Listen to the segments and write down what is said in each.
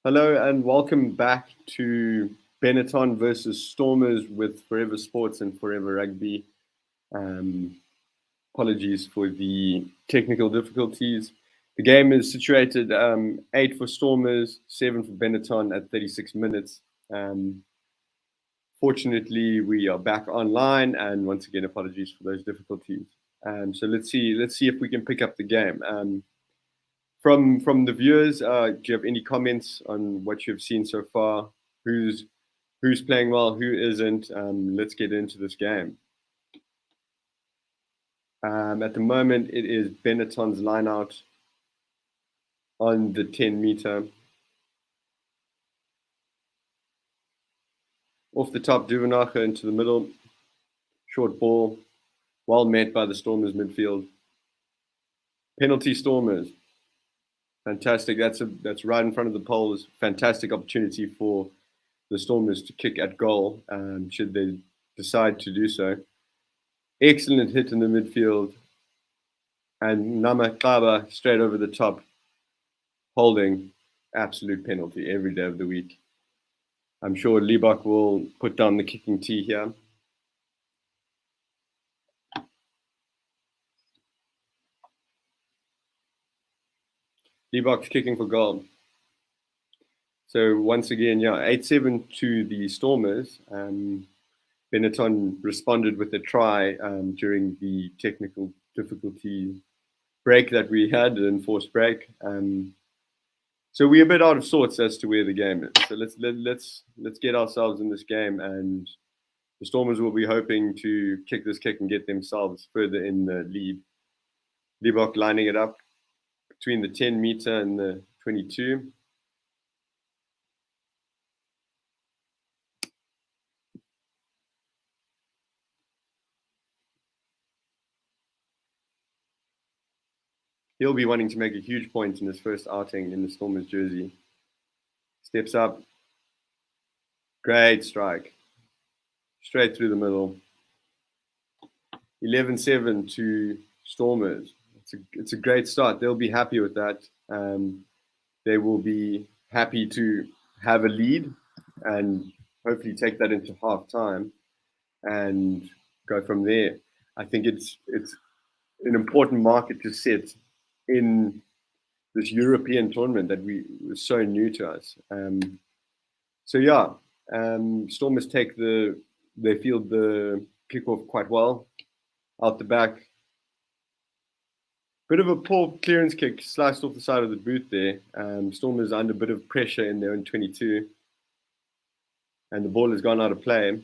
Hello and welcome back to Benetton versus Stormers with Forever Sports and Forever Rugby. Um, Apologies for the technical difficulties. The game is situated 8 for Stormers, 7 for Benetton at 36 minutes. Fortunately, we are back online, and once again, apologies for those difficulties. So let's see if we can pick up the game. From the viewers, do you have any comments on what you've seen so far? Who's playing well, who isn't? Let's get into this game. At the moment, it is Benetton's line out on the 10 meter. Off the top, Duvenacher into the middle. Short ball, well met by the Stormers midfield. Penalty Stormers. Fantastic. That's right in front of the poles. Fantastic opportunity for the Stormers to kick at goal, should they decide to do so. Excellent hit in the midfield. And Nama Kaba straight over the top, holding. Absolute penalty every day of the week. I'm sure Liebach will put down the kicking tee here. Liebach's kicking for goal. So once again, 8-7 to the Stormers. Benetton responded with a try during the technical difficulty break that we had, an enforced break. So we're a bit out of sorts as to where the game is. So let's get ourselves in this game, and the Stormers will be hoping to kick this kick and get themselves further in the lead. Liebach lining it up between the 10 meter and the 22. He'll be wanting to make a huge point in his first outing in the Stormers jersey. Steps up. Great strike. Straight through the middle. 11-7 to Stormers. It's a great start. They'll be happy with that. They will be happy to have a lead and hopefully take that into half time and go from there. I think it's an important market to set in this European tournament that was so new to us. Stormers they field the kickoff quite well. Out the back, bit of a poor clearance kick, sliced off the side of the boot there. Stormers are under a bit of pressure in their own 22, and the ball has gone out of play.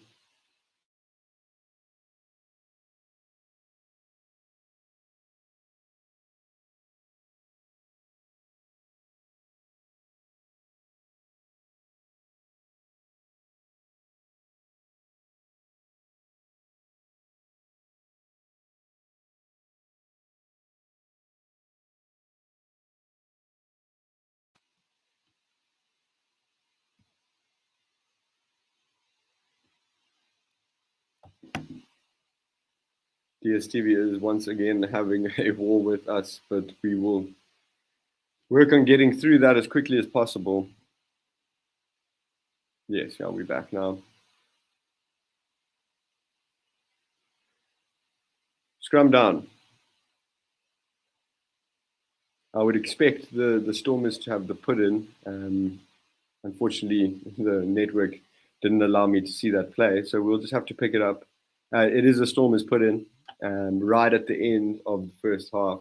DSTV is once again having a war with us, but we will work on getting through that as quickly as possible. Yes, we're back now. Scrum down. I would expect the Stormers to have the put in. Unfortunately, the network didn't allow me to see that play, so we'll just have to pick it up. It is a Stormers put in right at the end of the first half.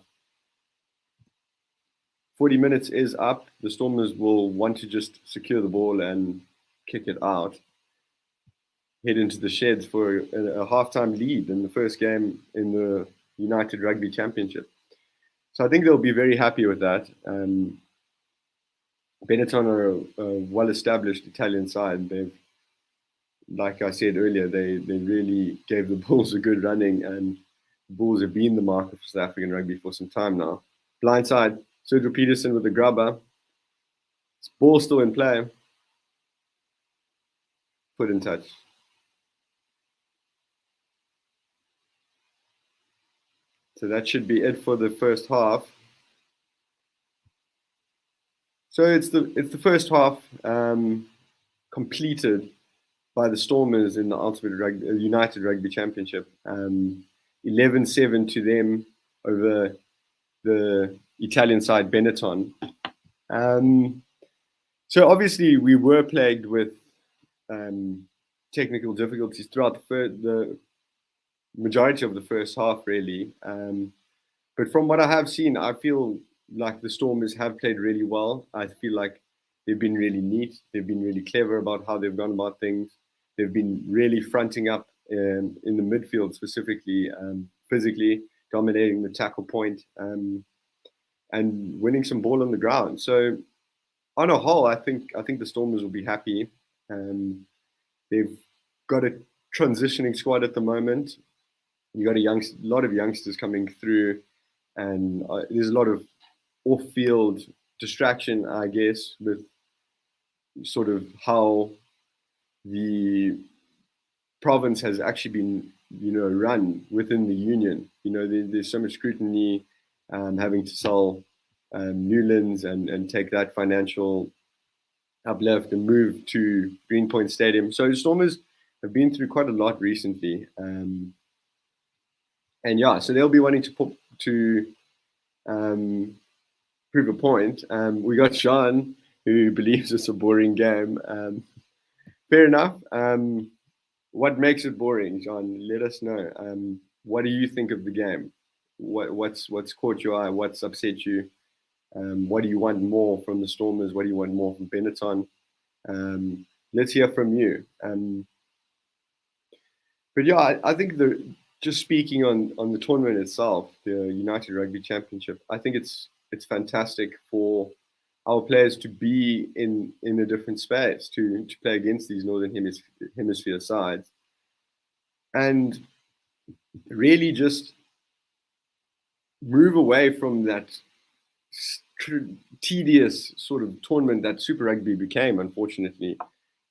40 minutes is up. The Stormers will want to just secure the ball and kick it out. Head into the sheds for a halftime lead in the first game in the United Rugby Championship. So I think they'll be very happy with that. Benetton are a well-established Italian side. They've, like I said earlier, they really gave the Bulls a good running, and the Bulls have been the market for South African rugby for some time now. Blindside, Sergio Peterson with the grubber. Ball still in play. Put in touch. So that should be it for the first half. So it's the first half completed by the Stormers in the United Rugby Championship. 11-7 to them over the Italian side Benetton. So obviously we were plagued with technical difficulties throughout the majority of the first half, really. But from what I have seen, I feel like the Stormers have played really well. I feel like they've been really neat. They've been really clever about how they've gone about things. They've been really fronting up in the midfield, specifically physically dominating the tackle point and winning some ball on the ground. So on a whole, I think the Stormers will be happy. They've got a transitioning squad at the moment. You got a lot of youngsters coming through, and there's a lot of off-field distraction, I guess, with sort of how the province has actually been, run within the union. There's so much scrutiny, having to sell Newlands and take that financial uplift and move to Greenpoint Stadium. So the Stormers have been through quite a lot recently, and yeah, so they'll be wanting to prove a point. We got Sean, who believes it's a boring game. Fair enough. What makes it boring, John? Let us know. What do you think of the game? What's caught your eye? What's upset you? What do you want more from the Stormers? What do you want more from Benetton? Let's hear from you. But yeah, I think just speaking on the tournament itself, the United Rugby Championship, I think it's fantastic for our players to be in a different space, to play against these Northern Hemisphere sides, and really just move away from that tedious sort of tournament that Super Rugby became, unfortunately.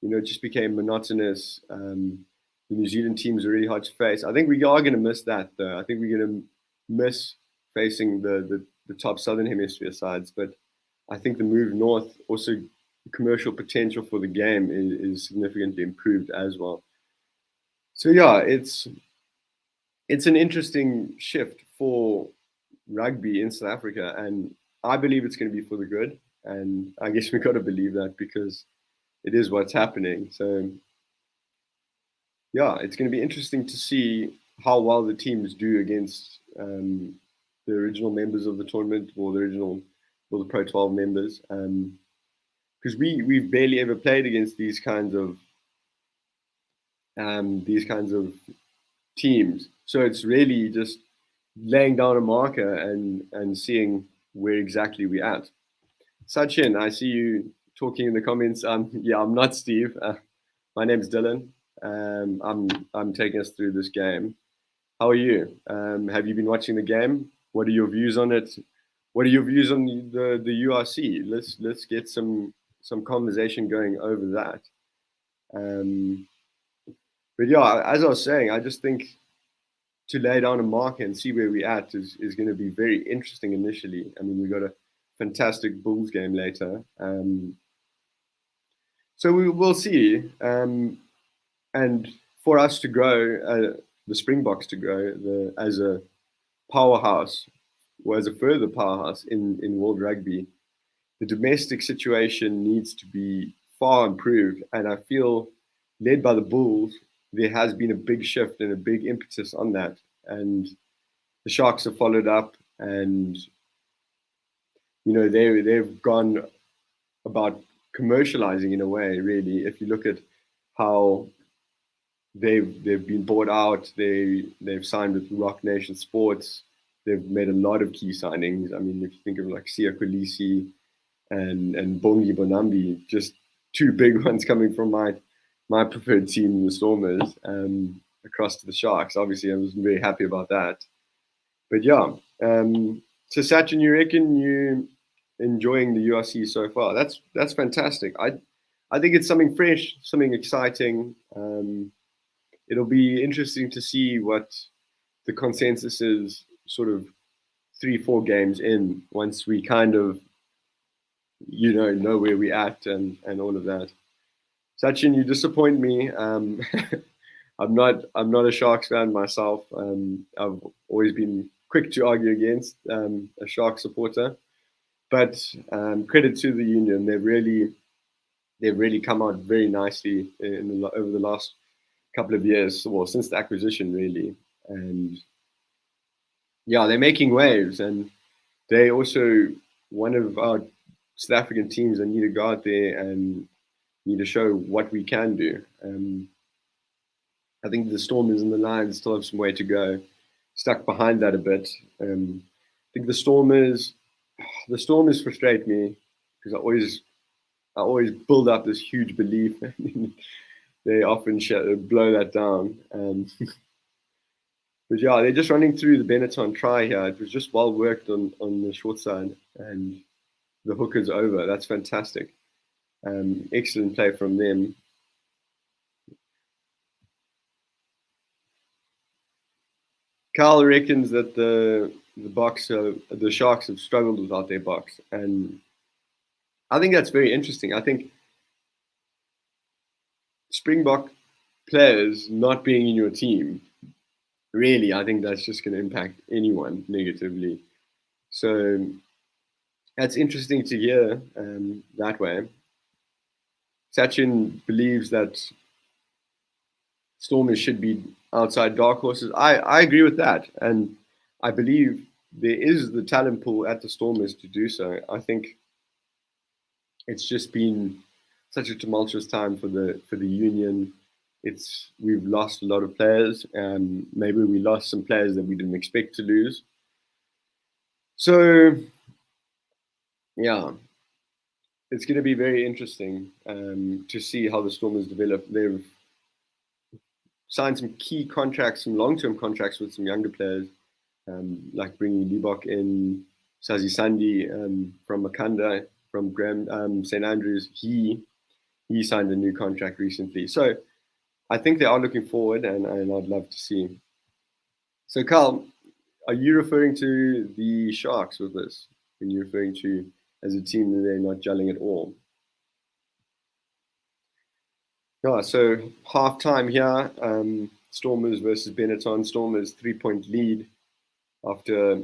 It just became monotonous. The New Zealand teams are really hard to face. I think we are going to miss that, though. I think we're going to miss facing the top Southern Hemisphere sides, but I think the move north, also the commercial potential for the game is significantly improved as well. So yeah, it's an interesting shift for rugby in South Africa, and I believe it's going to be for the good. And I guess we've got to believe that because it is what's happening. So yeah, it's going to be interesting to see how well the teams do against the original members of the tournament, or the Pro 12 members, because we've barely ever played against these kinds of teams. So it's really just laying down a marker and seeing where exactly we're at. Sachin, I see you talking in the comments. Yeah, I'm not Steve. My name's Dylan. I'm taking us through this game. How are you? Have you been watching the game? What are your views on it? What are your views on the URC? Let's get some conversation going over that. But yeah, as I was saying, I just think to lay down a marker and see where we're at is going to be very interesting initially. I mean, we got a fantastic Bulls game later. So we'll see. And for us to grow, the Springboks to grow as a powerhouse, or as a further powerhouse in world rugby, the domestic situation needs to be far improved. And I feel, led by the Bulls, there has been a big shift and a big impetus on that. And the Sharks have followed up, and they've gone about commercializing in a way, really. If you look at how they've been bought out, they've signed with Rock Nation Sports. They've made a lot of key signings. I mean, if you think of like Sia Kolisi and Bongi Bonambi, just two big ones coming from my preferred team, the Stormers, across to the Sharks. Obviously, I was very happy about that. But yeah, so Sachin, you reckon you enjoying the URC so far? That's fantastic. I think it's something fresh, something exciting. It'll be interesting to see what the consensus is sort of 3-4 games in, once we kind of know where we're at and all of that. Sachin, you disappoint me. I'm not a Sharks fan myself. I've always been quick to argue against a Sharks supporter, but credit to the union. They've really come out very nicely over the last couple of years, well, since the acquisition, really. And yeah, they're making waves, and they also one of our South African teams that need to go out there and need to show what we can do. I think the Stormers and the Lions still have some way to go, stuck behind that a bit. I think the Stormers frustrate me because I always build up this huge belief, and they often blow that down. But yeah, they're just running through the Benetton try here. It was just well worked on the short side, and the hooker's over. That's fantastic. Excellent play from them. Carl reckons that the Sharks have struggled without their box, and I think that's very interesting. I think Springbok players not being in your team, really, I think that's just going to impact anyone negatively. So that's interesting to hear that way. Sachin believes that Stormers should be outside dark horses. I agree with that, and I believe there is the talent pool at the Stormers to do so. I think it's just been such a tumultuous time for the union. We've lost a lot of players, and maybe we lost some players that we didn't expect to lose. So yeah, it's going to be very interesting to see how the Stormers develop. They've signed some key contracts, some long-term contracts with some younger players, like bringing Libok in, Sazi Sandi from Makanda, from St. Andrews. He signed a new contract recently. So I think they are looking forward, and I'd love to see. So, Carl, are you referring to the Sharks with this? Are you referring to as a team that they're not gelling at all? Yeah, so half time here, Stormers versus Benetton. Stormers 3-point lead after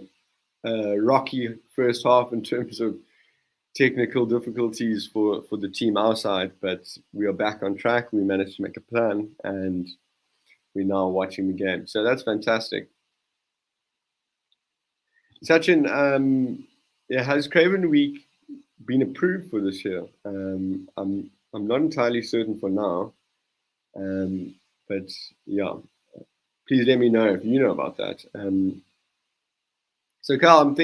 a rocky first half in terms of technical difficulties for the team outside, but we are back on track. We managed to make a plan, and we're now watching the game. So that's fantastic. Sachin, has Craven Week been approved for this year? I'm not entirely certain for now, but yeah, please let me know if you know about that. So Carl,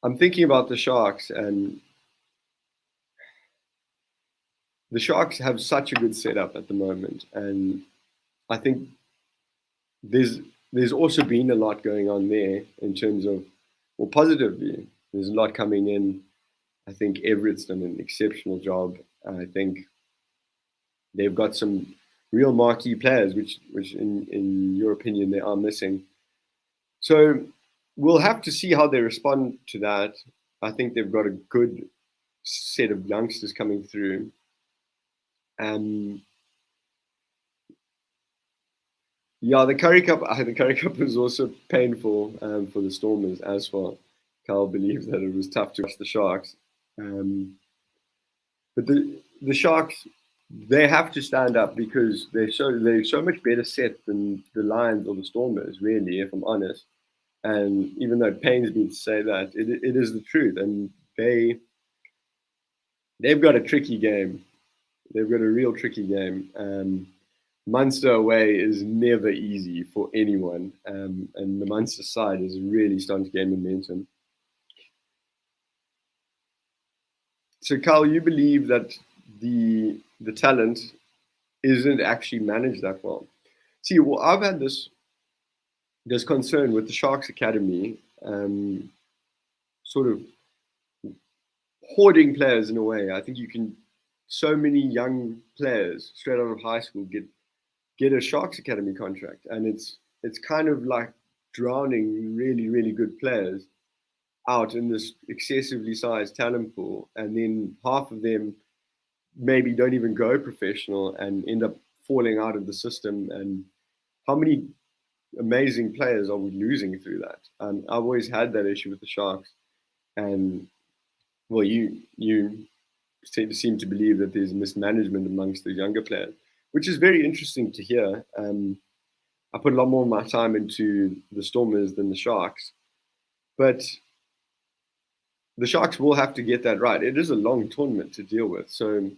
I'm thinking about the Sharks, and the Sharks have such a good setup at the moment, and I think there's also been a lot going on there in terms of, well, positively, there's a lot coming in. I think Everett's done an exceptional job. I think they've got some real marquee players, which in your opinion they are missing. So we'll have to see how they respond to that. I think they've got a good set of youngsters coming through. Yeah, the Curry Cup. The Curry Cup was also painful for the Stormers as well. Carl believes that it was tough to watch the Sharks, but the Sharks, they have to stand up because they're so much better set than the Lions or the Stormers. Really, if I'm honest, and even though it pains me to say that, it is the truth, and they've got a tricky game. They've got a real tricky game. Munster away is never easy for anyone, and the Munster side is really starting to gain momentum. So, Carl, you believe that the talent isn't actually managed that well? See, well, I've had this concern with the Sharks Academy, sort of hoarding players in a way. I think so many young players straight out of high school get a Sharks Academy contract, and it's kind of like drowning really, really good players. out in this excessively sized talent pool, and then half of them maybe don't even go professional and end up falling out of the system. And how many amazing players are we losing through that? I've always had that issue with the Sharks, and well, you seem to believe that there's mismanagement amongst the younger players, which is very interesting to hear. I put a lot more of my time into the Stormers than the Sharks, but the Sharks will have to get that right. It is a long tournament to deal with, so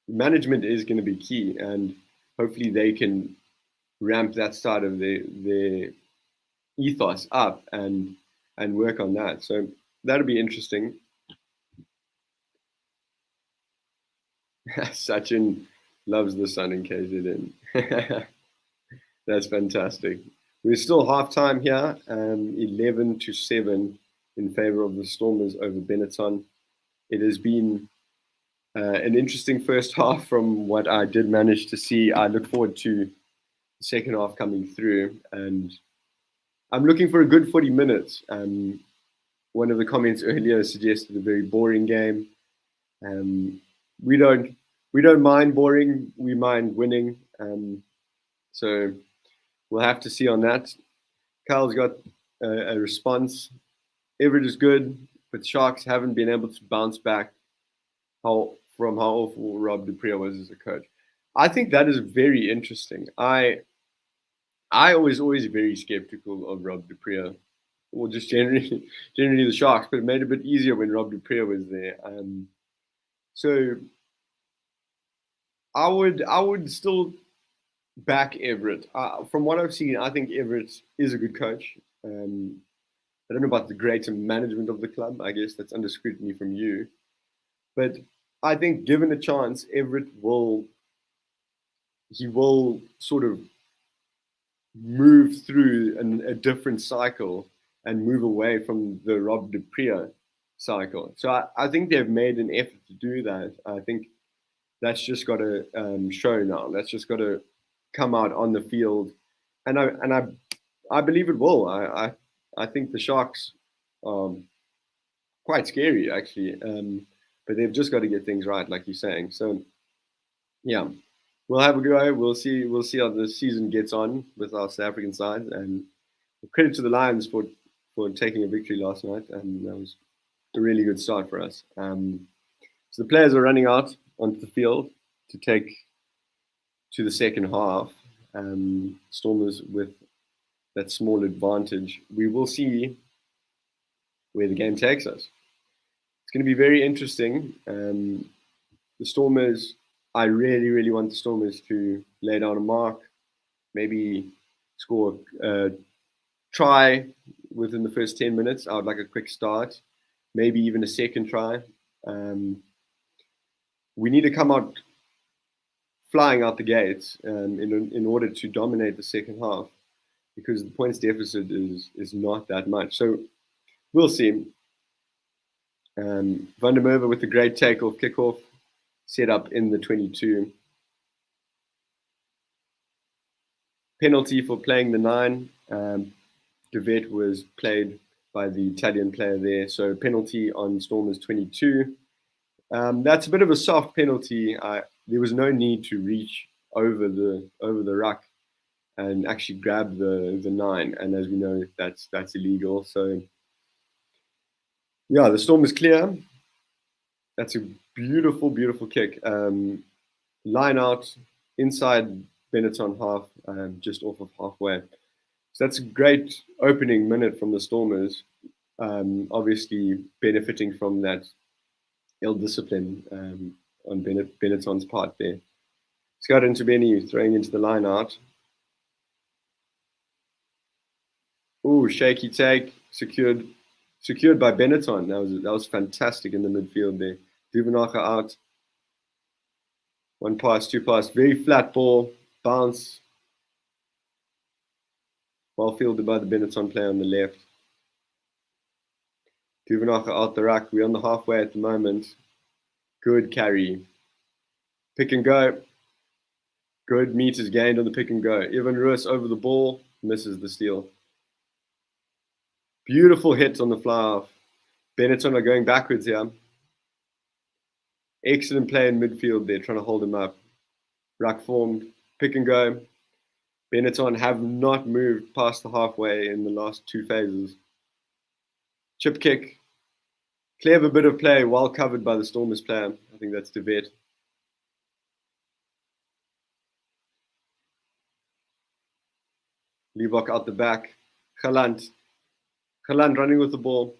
management is going to be key, and hopefully they can ramp that side of their ethos up and work on that. So that'll be interesting. Sachin loves the sun in KZN. That's fantastic. We're still halftime here, 11-7 in favor of the Stormers over Benetton. It has been an interesting first half from what I did manage to see. I look forward to the second half coming through, and I'm looking for a good 40 minutes. One of the comments earlier suggested a very boring game. We don't mind boring. We mind winning. So we'll have to see on that. Kyle's got a response. Everett is good, but Sharks haven't been able to bounce back from how awful Rob Dupree was as a coach. I think that is very interesting. I was always very skeptical of Rob Dupree, or just generally the Sharks, but it made it a bit easier when Rob Dupree was there. So I would still back Everett. From what I've seen, I think Everett is a good coach. I don't know about the greater management of the club. I guess that's under scrutiny from you. But I think given a chance, Everett will sort of move through a different cycle and move away from the Rob Dupree cycle. So I think they've made an effort to do that. I think that's just got to show now. That's just got to come out on the field, and I believe it will. I think the Sharks are quite scary actually, but they've just got to get things right, like you're saying. So yeah, we'll have a go. We'll see how the season gets on with our South African side, and credit to the Lions for taking a victory last night, and that was a really good start for us. So the players are running out onto the field to take to the second half. Stormers with that small advantage. We will see where the game takes us. It's going to be very interesting. The Stormers, I really, really want the Stormers to lay down a mark, maybe score a try within the first 10 minutes. I would like a quick start, maybe even a second try. We need to come out flying out the gates in order to dominate the second half, because the points deficit is not that much. So we'll see. Van der Merwe with a great takeoff kickoff set up in the 22. Penalty for playing the 9. De Vet was played by the Italian player there. So penalty on Stormers 22. That's a bit of a soft penalty. There was no need to reach over the ruck and actually grab the 9. And as we know, that's illegal. So yeah, the Storm is clear. That's a beautiful, beautiful kick. Line out inside Benetton half, just off of halfway. So that's a great opening minute from the Stormers. Obviously benefiting from that ill discipline on Benetton's part there. Scott into Benny throwing into the line out. Ooh, shaky take, secured by Benetton. That was fantastic in the midfield there. Duvenacher out. 1 pass, 2 pass, very flat ball, bounce. Well fielded by the Benetton player on the left. Duvenacher out the ruck. We're on the halfway at the moment. Good carry. Pick and go. Good meters gained on the pick and go. Evan Roos over the ball, misses the steal. Beautiful hit on the fly off. Benetton are going backwards here. Excellent play in midfield there, trying to hold him up. Ruck formed, pick and go. Benetton have not moved past the halfway in the last two phases. Chip kick. Clever bit of play, well covered by the Stormers player. I think that's De Vet. Liebach out the back. Galant. Galant running with the ball.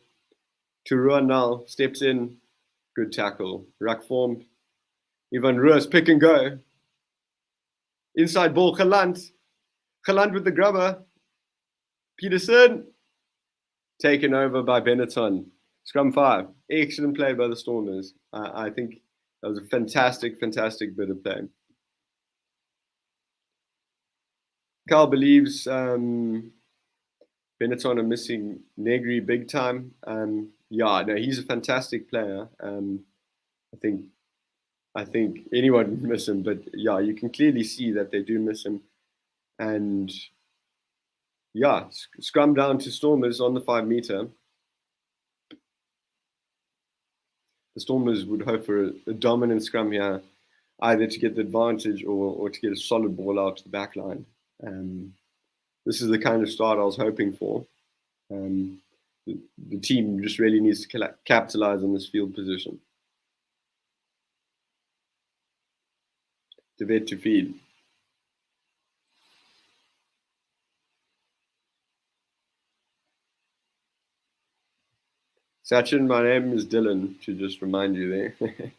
To Ruan now. Steps in. Good tackle. Ruck formed. Ivan Ruas pick and go. Inside ball. Galant. Galant with the grubber. Peterson. Taken over by Benetton. Scrum 5. Excellent play by the Stormers. I think that was a fantastic, fantastic bit of play. Carl believes Benetton are missing Negri big time. Yeah, no, he's a fantastic player. I think anyone would miss him, but yeah, you can clearly see that they do miss him. And yeah, scrum down to Stormers on the 5 meter. The Stormers would hope for a dominant scrum here, either to get the advantage or to get a solid ball out to the back line. This is the kind of start I was hoping for. The team just really needs to capitalize on this field position. De Vet to feed. Sachin, my name is Dylan, to just remind you there.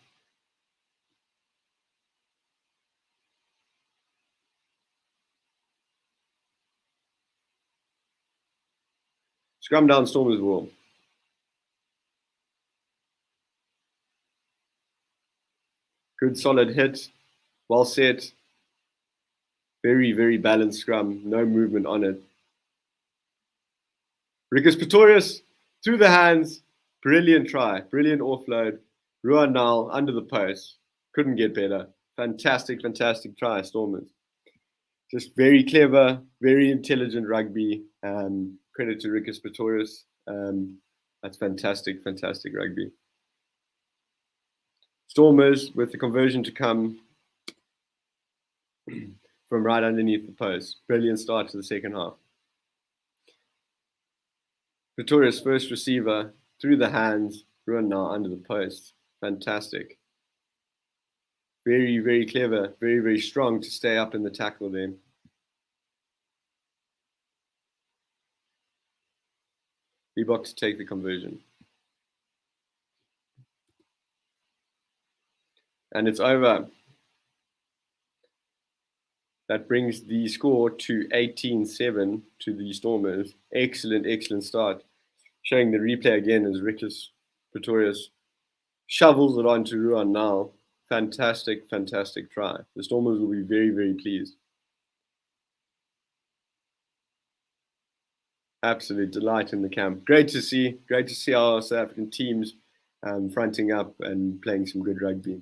Scrum down Stormers wall. Good solid hit. Well set. Very, very balanced scrum. No movement on it. Ricus Pretorius through the hands. Brilliant try. Brilliant offload. Ruan Nal under the post. Couldn't get better. Fantastic, fantastic try, Stormers. Just very clever, very intelligent rugby. Credit to Ricus Pretorius. That's fantastic, fantastic rugby. Stormers with the conversion to come from right underneath the post. Brilliant start to the second half. Pretorius first receiver through the hands, run now under the post. Fantastic. Very, very clever, very, very strong to stay up in the tackle there. Reebok to take the conversion. And it's over. That brings the score to 18-7 to the Stormers. Excellent, excellent start. Showing the replay again as Ricus Pretorius shovels it onto Ruan now. Fantastic, fantastic try. The Stormers will be very, very pleased. Absolute delight in the camp. Great to see our South African teams fronting up and playing some good rugby.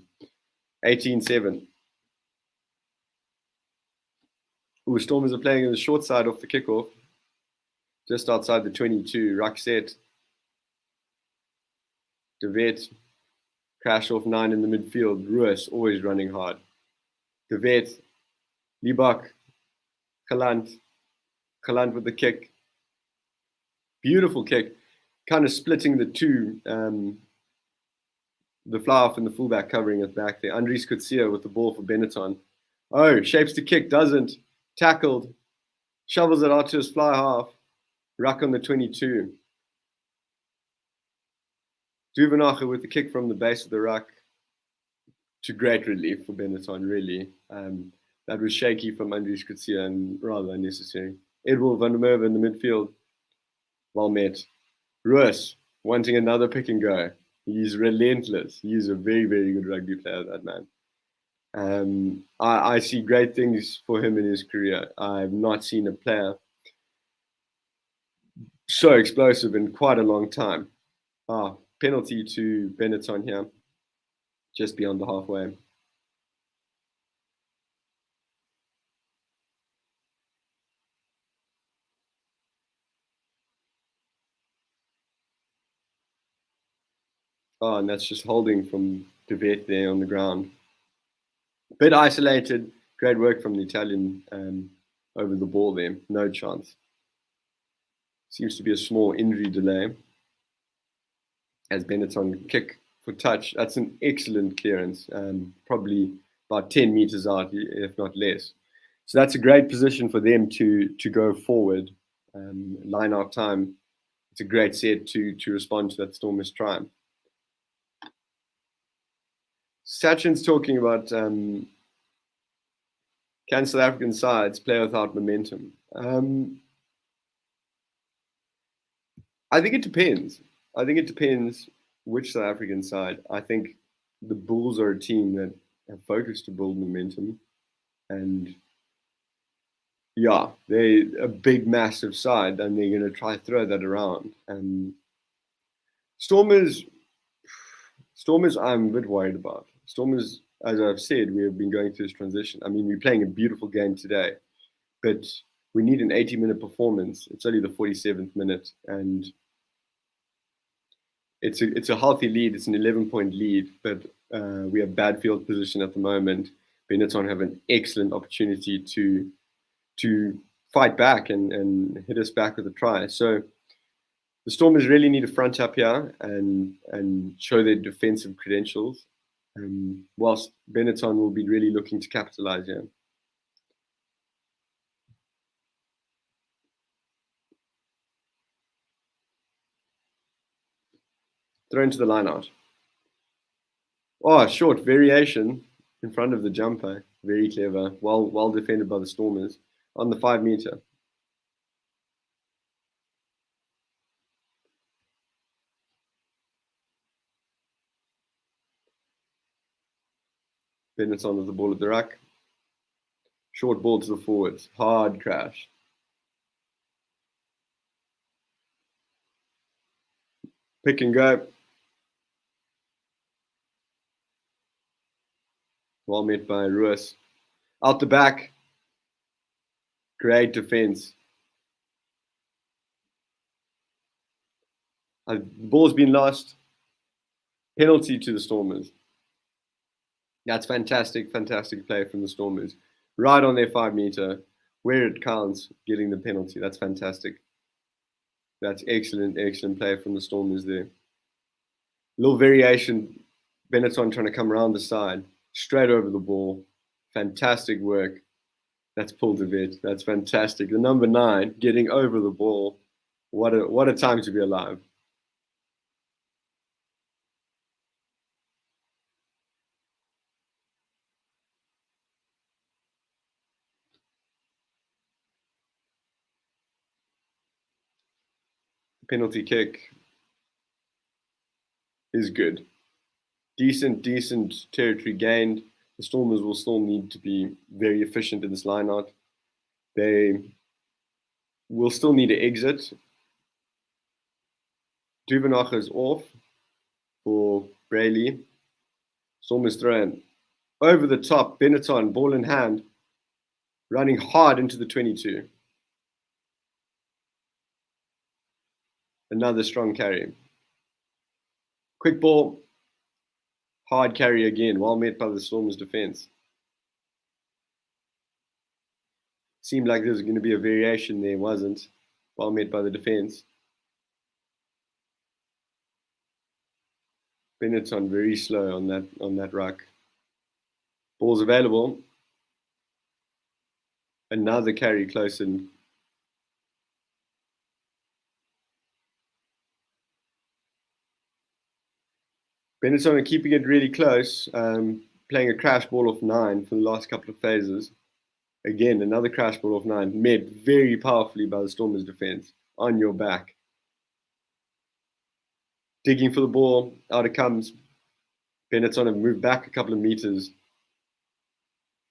18-7. Ooh, Stormers are playing on the short side off the kickoff. Just outside the 22. Ruck set. De Vet. Crash off 9 in the midfield. Ruas always running hard. De Vet. Liebach. Galant with the kick. Beautiful kick. Kind of splitting the two. The fly off and the fullback covering it back there. Andries Kutsia with the ball for Benetton. Oh, shapes to kick, doesn't. Tackled. Shovels it out to his fly half. Ruck on the 22. Duvenacher with the kick from the base of the ruck. To great relief for Benetton, really. That was shaky from Andries Kutsia and rather unnecessary. Edward van der Merwe in the midfield. Well met. Ruas wanting another pick and go. He's relentless. He's a very, very good rugby player, that man. I see great things for him in his career. I've not seen a player so explosive in quite a long time. Penalty to Benetton here, just beyond the halfway. Oh, and that's just holding from De Vet there on the ground. Bit isolated. Great work from the Italian over the ball there. No chance. Seems to be a small injury delay. As Benetton kick for touch. That's an excellent clearance. Probably about 10 meters out, if not less. So that's a great position for them to go forward. Line out time. It's a great set to respond to that Stormers try. Sachin's talking about can South African sides play without momentum? I think it depends. I think it depends which South African side. I think the Bulls are a team that have focused to build momentum, and yeah, they're a big, massive side, and they're going to try to throw that around. And Stormers, I'm a bit worried about. Stormers, as I've said, we have been going through this transition. I mean, we're playing a beautiful game today, but we need an 80-minute performance. It's only the 47th minute, and it's a healthy lead. It's an 11-point lead, but we have bad field position at the moment. Benetton have an excellent opportunity to fight back and hit us back with a try. So the Stormers really need to front up here and show their defensive credentials, whilst Benetton will be really looking to capitalize here. Throw into the line out. Oh, short variation in front of the jumper. Very clever. Well defended by the Stormers on the 5 meter. Benetton with the ball at the ruck. Short ball to the forwards. Hard crash. Pick and go. Well met by Ruiz. Out the back. Great defense. The ball's been lost. Penalty to the Stormers. That's fantastic play from the Stormers. Right on their 5 meter, where it counts, getting the penalty. That's fantastic. That's excellent play from the Stormers there. Little variation. Benetton trying to come around the side, straight over the ball. Fantastic work. That's Paul De Vet. That's fantastic. The number 9 getting over the ball. What a time to be alive. Penalty kick is good. Decent territory gained. The Stormers will still need to be very efficient in this lineout. They will still need to exit. Duvenach is off for Brayley. Stormers thrown over the top. Benetton, ball in hand, running hard into the 22. Another strong carry. Quick ball. Hard carry again. Well met by the Stormers defense. Seemed like there was going to be a variation there. Wasn't. Well met by the defense. Benetton very slow on that ruck. Ball's available. Another carry close in. Benetton are keeping it really close, playing a crash ball off 9 for the last couple of phases. Again, another crash ball off 9, met very powerfully by the Stormers defense. On your back. Digging for the ball, out it comes. Benetton have moved back a couple of meters.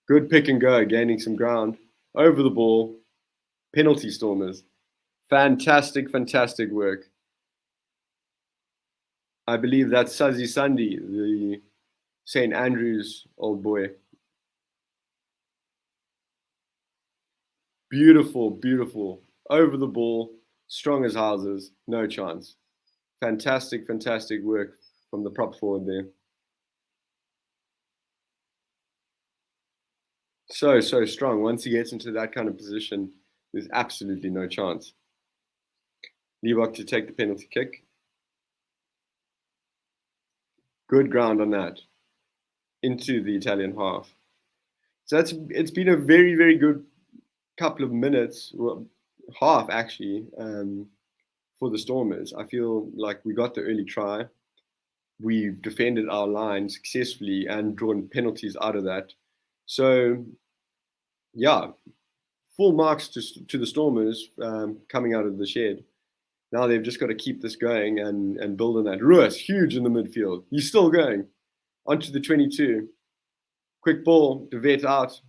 Good pick and go, gaining some ground. Over the ball. Penalty Stormers. Fantastic work. I believe that's Sazi Sandi, the St. Andrews old boy. Beautiful. Over the ball, strong as houses, no chance. Fantastic work from the prop forward there. So strong. Once he gets into that kind of position, there's absolutely no chance. Liebach to take the penalty kick. Good ground on that. Into the Italian half. So it's been a very, very good couple of minutes, well, half actually, for the Stormers. I feel like we got the early try. We defended our line successfully and drawn penalties out of that. So, yeah, full marks to the Stormers coming out of the shed. Now they've just got to keep this going and build on that. Ruas, huge in the midfield. He's still going. Onto the 22. Quick ball, De Vet out.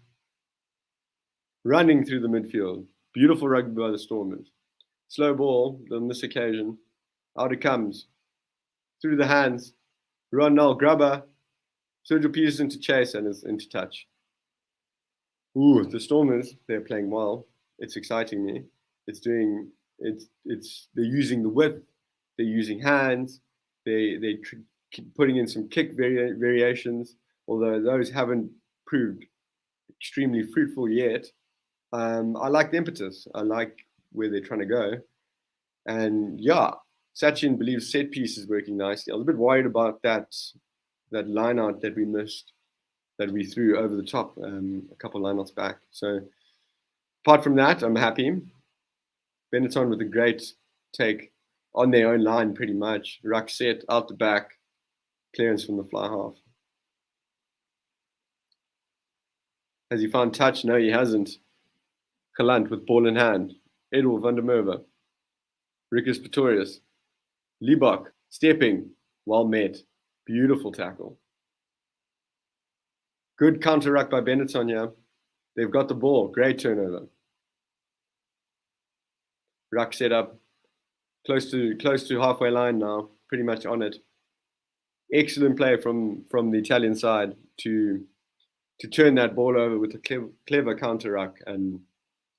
Running through the midfield. Beautiful rugby by the Stormers. Slow ball on this occasion. Out it comes. Through the hands. Ronald grubber. Sergio Peterson to chase and is into touch. Ooh, the Stormers, they're playing well. It's exciting me. They're using the width. They're using hands. They're putting in some kick variations, although those haven't proved extremely fruitful yet. I like the impetus. I like where they're trying to go. And yeah, Sachin believes set piece is working nicely. I was a bit worried about that line out that we missed, that we threw over the top a couple line outs back. So apart from that, I'm happy. Benetton with a great take on their own line pretty much. Ruck set out the back, clearance from the fly half. Has he found touch? No, he hasn't. Galant with ball in hand. Edel van der Merwe. Rikus Pretorius. Liebach stepping. Well met. Beautiful tackle. Good counter ruck by Benetton here. They've got the ball. Great turnover. Ruck set up. Close to halfway line now. Pretty much on it. Excellent play from the Italian side to turn that ball over with a clever counter ruck and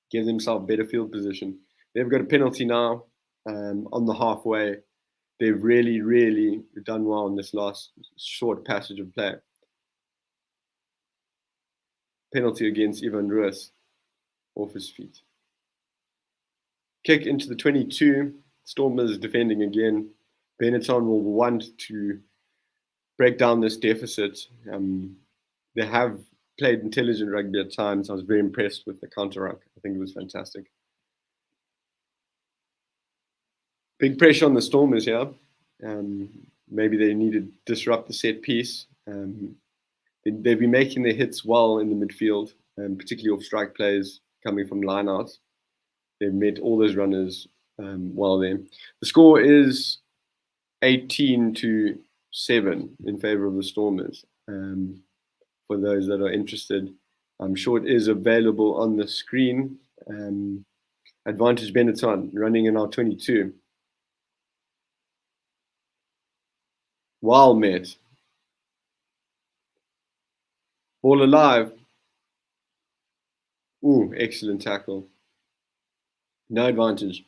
give themselves better field position. They've got a penalty now on the halfway. They've really, really done well in this last short passage of play. Penalty against Ivan Ruas off his feet. Kick into the 22. Stormers defending again. Benetton will want to break down this deficit. They have played intelligent rugby at times. I was very impressed with the counter ruck. I think it was fantastic. Big pressure on the Stormers here. Maybe they need to disrupt the set piece. They've been making their hits well in the midfield, particularly off strike plays coming from lineouts. They've met all those runners well there. The score is 18-7 in favor of the Stormers. For those that are interested, I'm sure it is available on the screen. Advantage Benetton running in our 22. Well met. Ball alive. Ooh, excellent tackle. No advantage.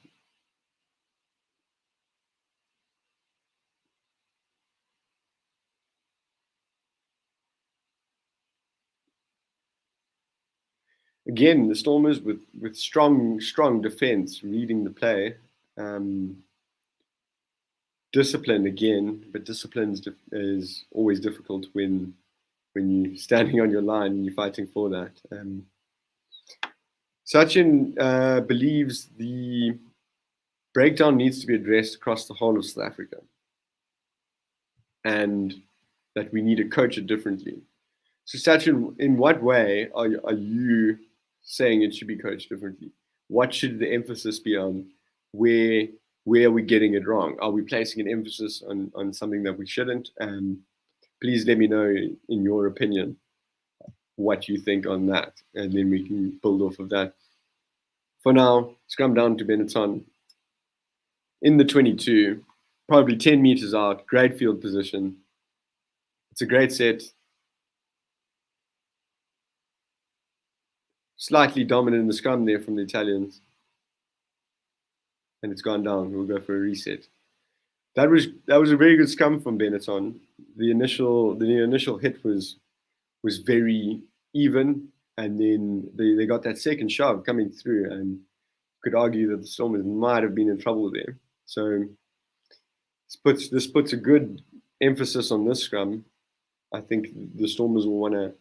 Again, the Stormers with strong defense, reading the play. Discipline again, but discipline is always difficult when you're standing on your line and you're fighting for that. Sachin believes the breakdown needs to be addressed across the whole of South Africa, and that we need to coach it differently. So Sachin, in what way are you saying it should be coached differently? What should the emphasis be on? Where are we getting it wrong? Are we placing an emphasis on something that we shouldn't? Please let me know, in your opinion, what you think on that, and then we can build off of that. For now, scrum down to Benetton in the 22, probably 10 meters out, great field position. It's a great set. Slightly dominant in the scrum there from the Italians. And it's gone down. We'll go for a reset. that was a very good scrum from Benetton. The initial hit was very even, and then they got that second shove coming through, and could argue that the Stormers might have been in trouble there. So this puts a good emphasis on this scrum. I think the Stormers will want to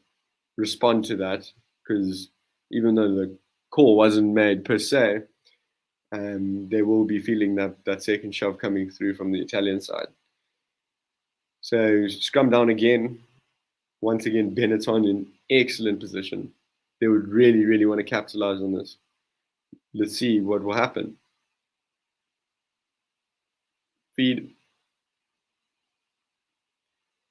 respond to that, because even though the call wasn't made per se, they will be feeling that second shove coming through from the Italian side. So scrum down again. Once again, Benetton in excellent position. They would really, really want to capitalize on this. Let's see what will happen. Feed.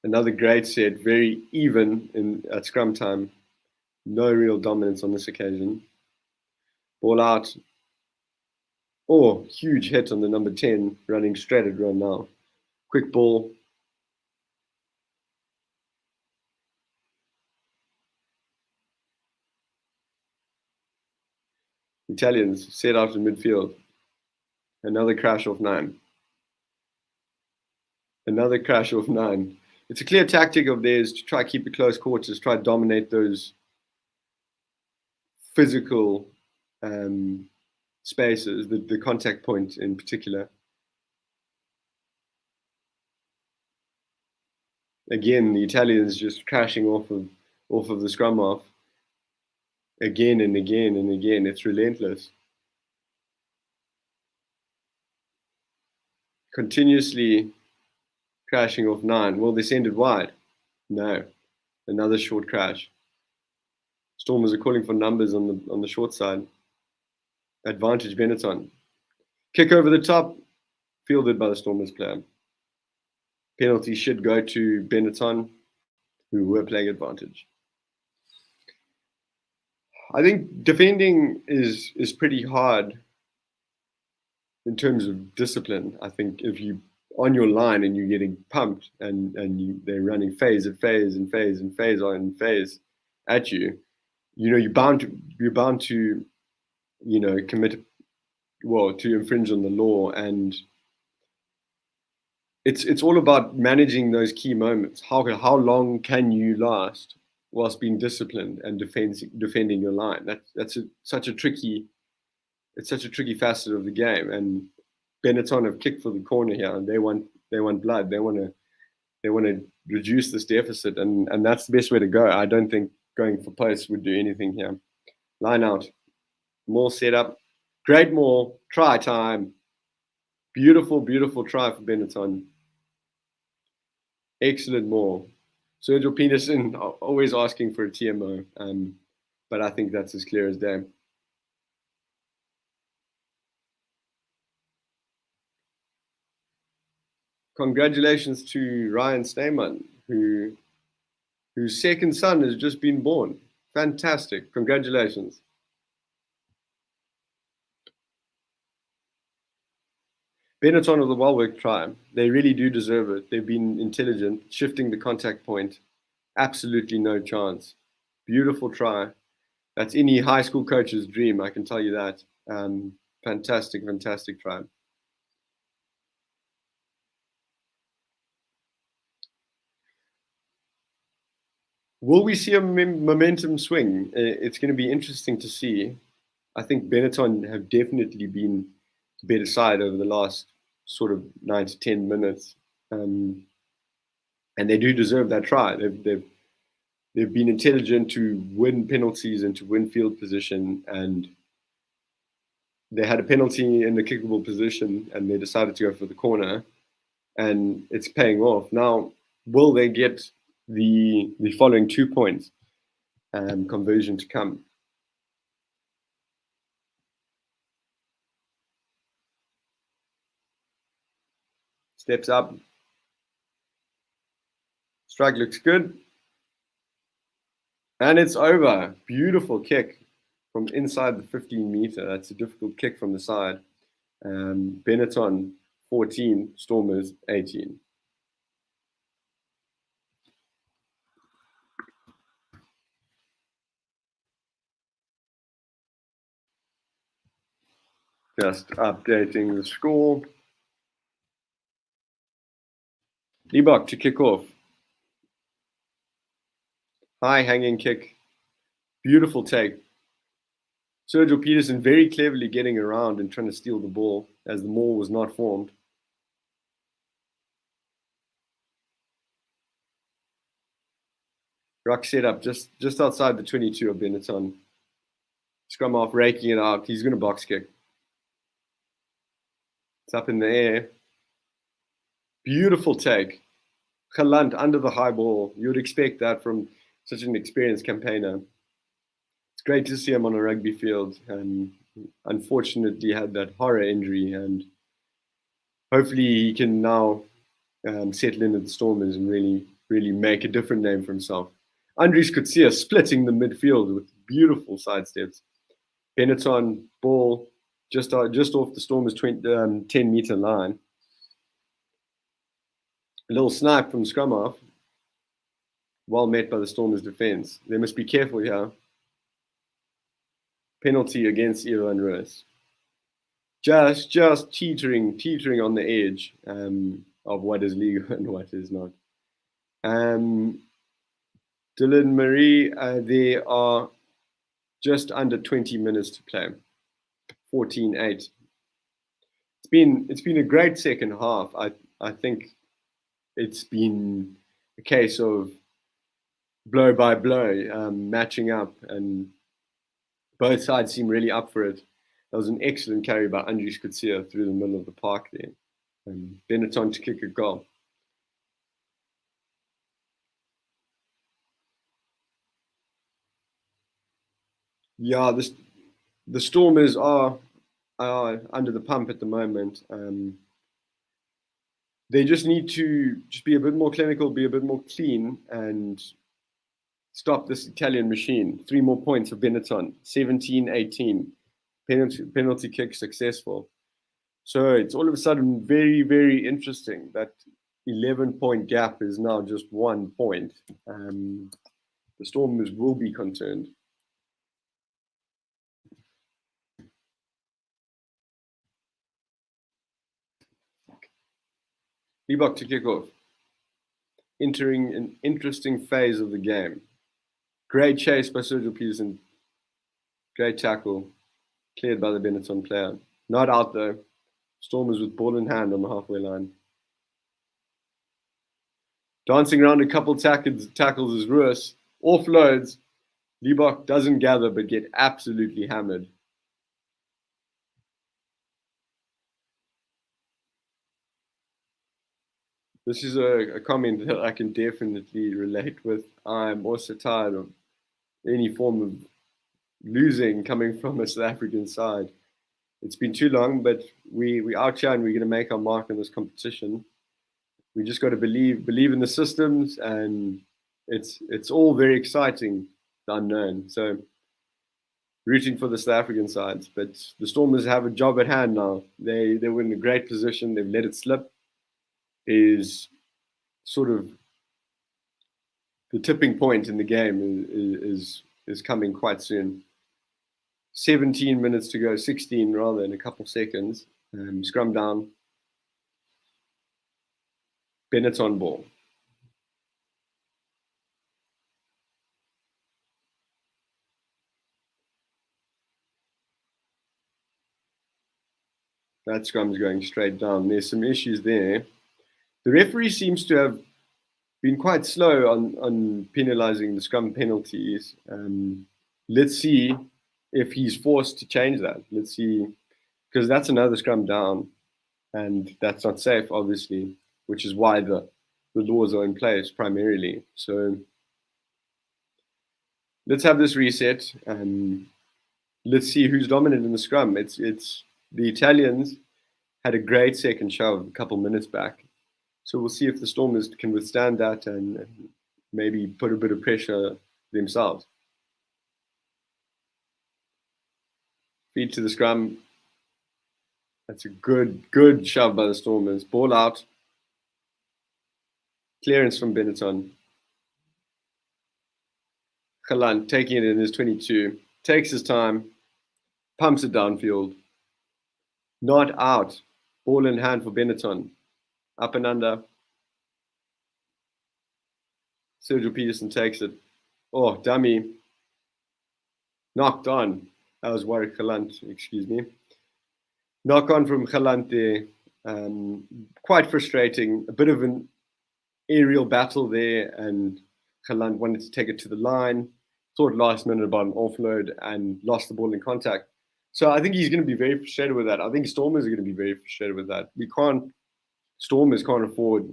Another great set, very even at scrum time. No real dominance on this occasion. Ball out. Oh, huge hit on the number 10, running straight at run now. Quick ball. Italians set out in midfield. Another crash off 9. Another crash off 9. It's a clear tactic of theirs to try to keep it close quarters, try to dominate those physical spaces, the contact point in particular. Again, the Italians just crashing off of the scrum half. Again and again and again. It's relentless. Continuously crashing off 9. Will they send it wide? No. Another short crash. Stormers are calling for numbers on the short side. Advantage Benetton. Kick over the top, fielded by the Stormers player. Penalty should go to Benetton, who were playing advantage. I think defending is pretty hard in terms of discipline. I think if you on your line and you're getting pumped and they're running phase and phase and phase and phase on phase at you, you're bound to commit to infringe on the law. And it's all about managing those key moments. How long can you last whilst being disciplined and defending your line? That's such a tricky facet of the game. And Benetton have kicked for the corner here, and they want blood. They want to reduce this deficit, and that's the best way to go. I don't think going for posts would do anything here. Line out, more setup, great more try time. Beautiful, beautiful try for Benetton. Excellent more. Sergio Peterson always asking for a TMO, but I think that's as clear as day. Congratulations to Ryan Snyman, whose second son has just been born. Fantastic. Congratulations. Benetton of the well-worked try. They really do deserve it. They've been intelligent, shifting the contact point. Absolutely no chance. Beautiful try. That's any high school coach's dream, I can tell you that. Fantastic, fantastic try. Will we see a momentum swing? It's going to be interesting to see. I think Benetton have definitely been the better side over the last sort of 9 to 10 minutes, and they do deserve that try. They've been intelligent to win penalties and to win field position, and they had a penalty in the kickable position, and they decided to go for the corner, and it's paying off. Now, will they get the following 2 points conversion to come? Steps up. Strike looks good. And it's over. Beautiful kick from inside the 15-meter. That's a difficult kick from the side. Benetton 14, Stormers 18. Just updating the score. Liebach to kick off. High hanging kick. Beautiful take. Sergio Peterson very cleverly getting around and trying to steal the ball as the maul was not formed. Ruck set up just outside the 22 of Benetton. Scrum half raking it out. He's going to box kick. It's up in the air. Beautiful take. Galant under the high ball. You would expect that from such an experienced campaigner. It's great to see him on a rugby field, and unfortunately had that horror injury, and hopefully he can now settle in at the Stormers and really make a different name for himself. Andries Kutsia splitting the midfield with beautiful sidesteps. Benetton ball just off the Stormers' 10-meter line. A little snipe from scrum half. Well met by the Stormers' defense. They must be careful here. Penalty against Ivan Ruiz. Just teetering on the edge of what is legal and what is not. Dylan Marie, there are just under 20 minutes to play. 14-8. It's been a great second half. I think it's been a case of blow by blow, matching up, and both sides seem really up for it. That was an excellent carry by Andries Kutsia through the middle of the park there. Benetton to kick a goal. Yeah, the Stormers are under the pump at the moment. They just need to be a bit more clinical, be a bit more clean, and stop this Italian machine. 3 more points for Benetton. 17-18. Penalty kick successful. So it's all of a sudden very, very interesting. That 11-point gap is now just 1 point. The Stormers will be concerned. Liebach to kick off. Entering an interesting phase of the game. Great chase by Sergio Peterson. Great tackle. Cleared by the Benetton player. Not out though. Stormers with ball in hand on the halfway line. Dancing around a couple tackles is Ruiz. Offloads. Liebach doesn't gather but get absolutely hammered. This is a comment that I can definitely relate with. I'm also tired of any form of losing coming from a South African side. It's been too long, but we out here and we're going to make our mark in this competition. We just got to believe in the systems, and it's all very exciting, the unknown. So rooting for the South African sides, but the Stormers have a job at hand now. They were in a great position. They've let it slip. Is sort of the tipping point in the game is coming quite soon. 17 minutes to go, 16 rather, in a couple seconds. Scrum down. Benetton ball. That scrum's going straight down. There's some issues there. The referee seems to have been quite slow on penalizing the scrum penalties. Let's see if he's forced to change that. Let's see, because that's another scrum down, and that's not safe, obviously, which is why the laws are in place primarily. So let's have this reset, and let's see who's dominant in the scrum. It's the Italians had a great second shove a couple minutes back. So we'll see if the Stormers can withstand that and maybe put a bit of pressure themselves. Feed to the scrum. That's a good shove by the Stormers. Ball out. Clearance from Benetton. Galant taking it in his 22. Takes his time. Pumps it downfield. Not out. Ball in hand for Benetton. Up and under. Sergio Peterson takes it. Oh, dummy. Knocked on. That was Warwick Galant, excuse me. Knock on from Galant there. Quite frustrating. A bit of an aerial battle there, and Galant wanted to take it to the line. Thought last minute about an offload and lost the ball in contact. So I think he's going to be very frustrated with that. I think Stormers are going to be very frustrated with that. Stormers can't afford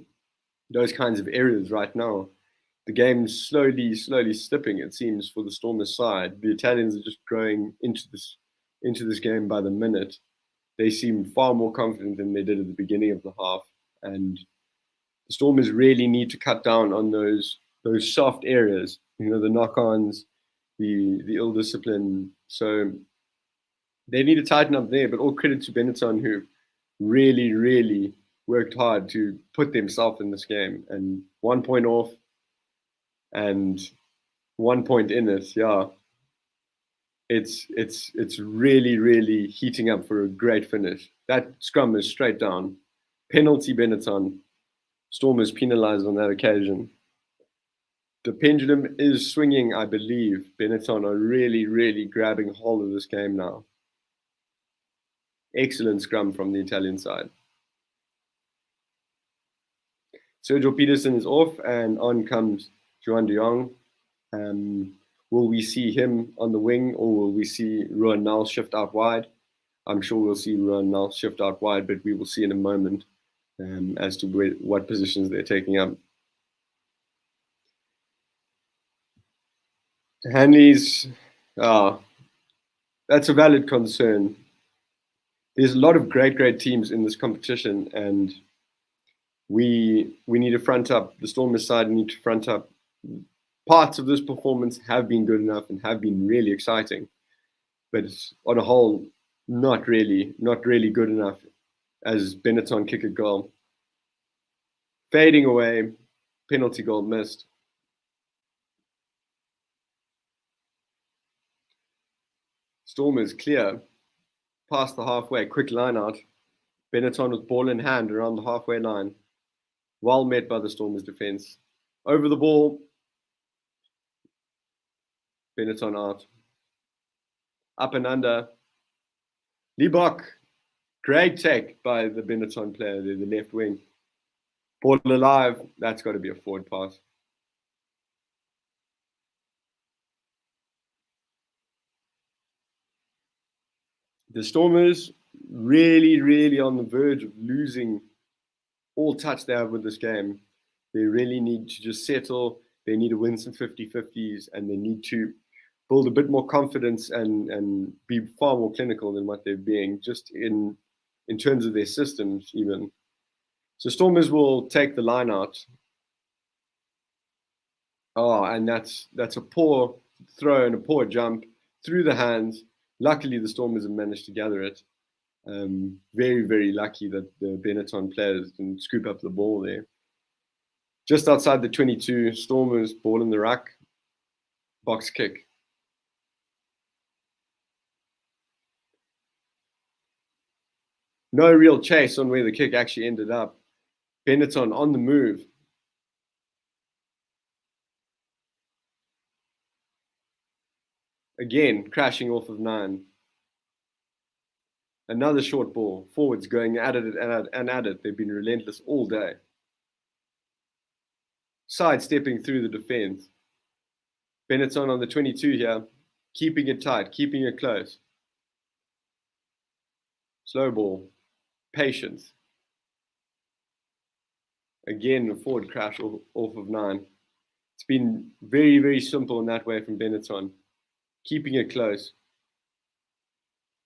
those kinds of errors right now. The game's slowly slipping, it seems, for the Stormers side. The Italians are just growing into this game by the minute. They seem far more confident than they did at the beginning of the half. And the Stormers really need to cut down on those soft areas, the knock-ons, the ill discipline. So they need to tighten up there, but all credit to Benetton, who really worked hard to put themselves in this game. And 1 point off and 1 point in it, yeah. It's really heating up for a great finish. That scrum is straight down. Penalty Benetton. Stormers penalized on that occasion. The pendulum is swinging, I believe. Benetton are really grabbing hold of this game now. Excellent scrum from the Italian side. Sergio Peterson is off, and on comes Juan de Jong. Will we see him on the wing, or will we see Ruan Nal shift out wide? I'm sure we'll see Ruan Nal shift out wide, but we will see in a moment as to what positions they're taking up. Hanley's, that's a valid concern. There's a lot of great teams in this competition, and we need to front up. The Stormers side need to front up. Parts of this performance have been good enough and have been really exciting, but on a whole, not really good enough as Benetton kick a goal. Fading away, penalty goal missed. Stormers clear, past the halfway, quick line out. Benetton with ball in hand around the halfway line. Well met by the Stormers defense. Over the ball, Benetton out. Up and under. Libok, great take by the Benetton player there, the left wing. Ball alive, that's got to be a forward pass. The Stormers really on the verge of losing all touch they have with this game. They really need to just settle. They need to win some 50-50s, and they need to build a bit more confidence and be far more clinical than what they're being, just in terms of their systems even. So Stormers will take the line out. Oh, and that's a poor throw and a poor jump through the hands. Luckily, the Stormers have managed to gather it. Very lucky that the Benetton players didn't scoop up the ball there. Just outside the 22, Stormers, ball in the ruck, box kick. No real chase on where the kick actually ended up. Benetton on the move. Again, crashing off of 9. Another short ball. Forwards going at it and at it. They've been relentless all day. Sidestepping through the defense. Benetton on the 22 here. Keeping it tight, keeping it close. Slow ball. Patience. Again, a forward crash off of 9. It's been very simple in that way from Benetton. Keeping it close.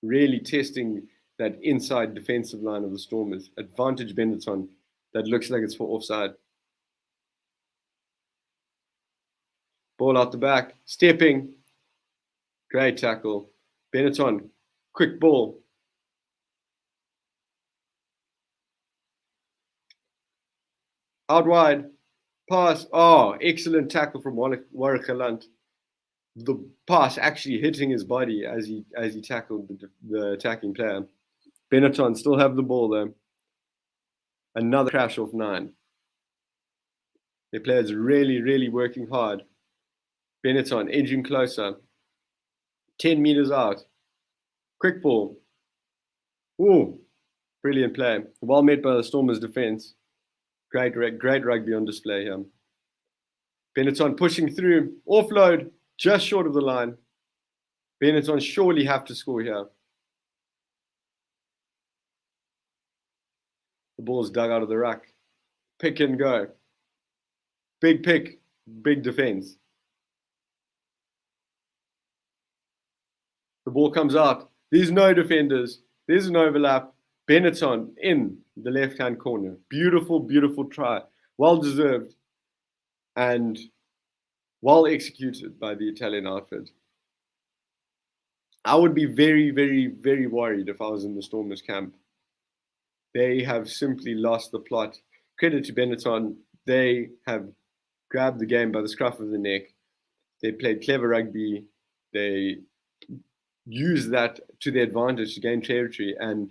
Really testing that inside defensive line of the Stormers. Advantage Benetton. That looks like it's for offside. Ball out the back. Stepping. Great tackle. Benetton. Quick ball. Out wide. Pass. Oh, excellent tackle from Warwick Galant. The pass actually hitting his body as he tackled the attacking player. Benetton still have the ball though. Another crash off 9. Their players really, really working hard. Benetton edging closer. 10 meters out. Quick ball. Ooh, brilliant play. Well met by the Stormers' defense. Great rugby on display here. Benetton pushing through. Offload, just short of the line. Benetton surely have to score here. The ball's dug out of the ruck. Pick and go. Big pick, big defense. The ball comes out. There's no defenders. There's an overlap. Benetton in the left-hand corner. Beautiful, beautiful try. Well deserved and well executed by the Italian outfit. I would be very, very, very worried if I was in the Stormers camp. They have simply lost the plot. Credit to Benetton. They have grabbed the game by the scruff of the neck. They played clever rugby. They used that to their advantage to gain territory. And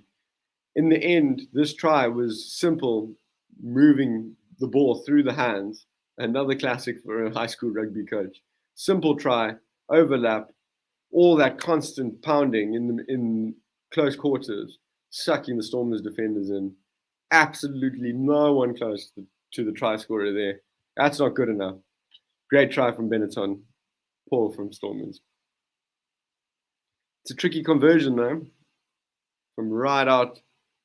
in the end, this try was simple, moving the ball through the hands. Another classic for a high school rugby coach. Simple try, overlap, all that constant pounding in close quarters, sucking the Stormers defenders in. Absolutely no one close to the try scorer there. That's not good enough. Great try from Benetton. Poor from Stormers. It's a tricky conversion though. From right out,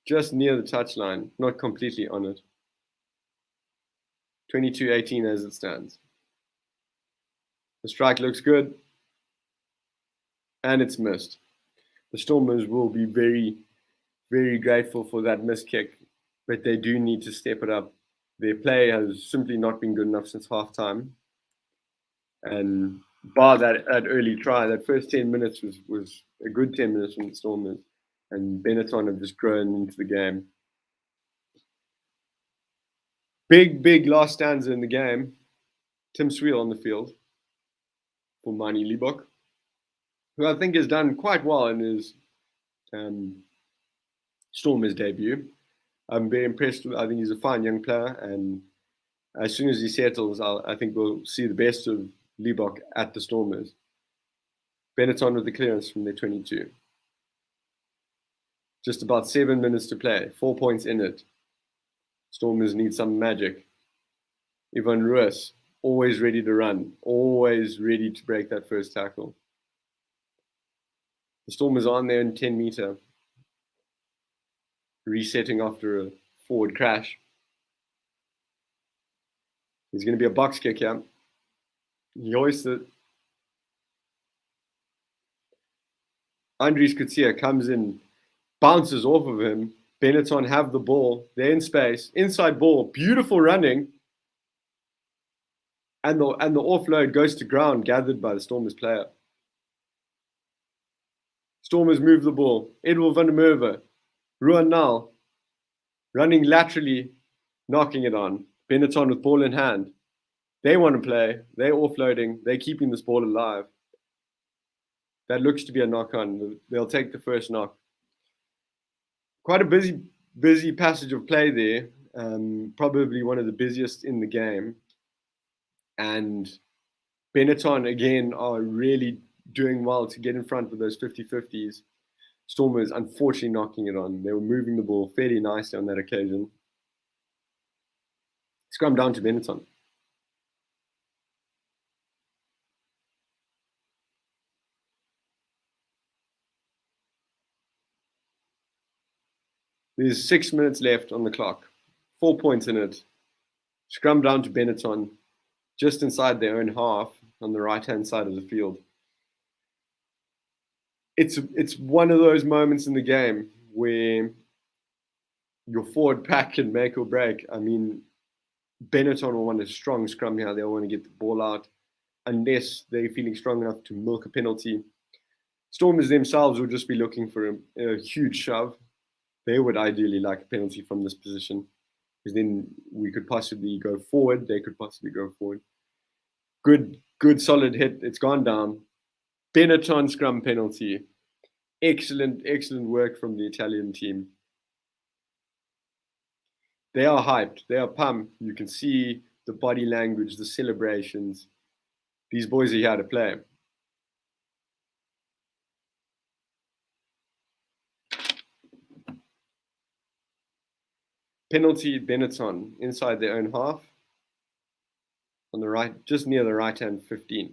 just near the touchline, not completely on it. 22-18 as it stands. The strike looks good. And it's missed. The Stormers will be very, very grateful for that missed kick, but they do need to step it up. Their play has simply not been good enough since halftime. And bar that early try, that first 10 minutes was a good 10 minutes from the Stormers. And Benetton have just grown into the game. Big last stanza in the game. Tim Sweel on the field for Mani Liebok, who I think has done quite well in his Stormers debut. I'm very impressed with. I think he's a fine young player, and as soon as he settles, I think we'll see the best of Liebok at the Stormers. Benetton with the clearance from their 22. Just about 7 minutes to play, 4 points in it. Stormers need some magic. Ivan Ruiz, always ready to run, always ready to break that first tackle. The Stormers are on there in 10 meter, resetting after a forward crash. There's going to be a box kick here. He hoists it. Andries Kutsia comes in, bounces off of him. Benetton have the ball. They're in space. Inside ball. Beautiful running. And the offload goes to ground, gathered by the Stormers player. Stormers move the ball. Edward van der Merwe. Ruan Nal. Running laterally, knocking it on. Benetton with ball in hand. They want to play. They're offloading. They're keeping this ball alive. That looks to be a knock on. They'll take the first knock. Quite a busy passage of play there. Probably one of the busiest in the game. And Benetton, again, are really doing well to get in front with those 50-50s. Stormers, unfortunately, knocking it on. They were moving the ball fairly nicely on that occasion. Scrum down to Benetton. There's 6 minutes left on the clock. 4 points in it. Scrum down to Benetton, just inside their own half on the right-hand side of the field. It's one of those moments in the game where your forward pack can make or break. I mean, Benetton will want a strong scrum here. They'll want to get the ball out unless they're feeling strong enough to milk a penalty. Stormers themselves will just be looking for a huge shove. They would ideally like a penalty from this position, because then we could possibly go forward. They could possibly go forward. Good solid hit. It's gone down. Benetton scrum penalty. Excellent work from the Italian team. They are hyped. They are pumped. You can see the body language, the celebrations. These boys are here to play. Penalty, Benetton, inside their own half. On the right, just near the right-hand 15.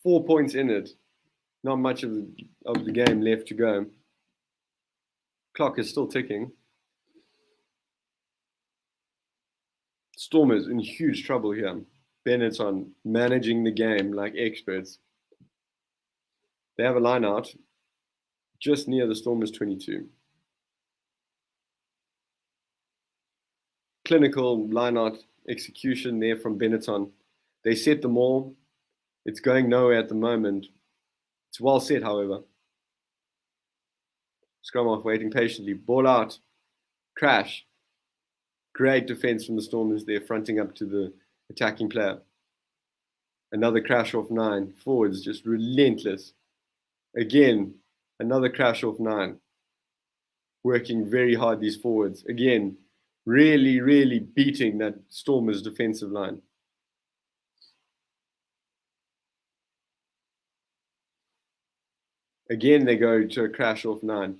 Four points in it. Not much of the game left to go. Clock is still ticking. Stormers in huge trouble here. Benetton managing the game like experts. They have a line out just near the Stormers 22. Clinical line out execution there from Benetton. They set them all. It's going nowhere at the moment. It's well set, however. Scrum off, waiting patiently. Ball out. Crash. Great defense from the Stormers there, fronting up to the attacking player. Another crash off 9. Forwards just relentless. Again, another crash off 9. Working very hard, these forwards. Again, really, really beating that Stormers defensive line. Again, they go to a crash off 9.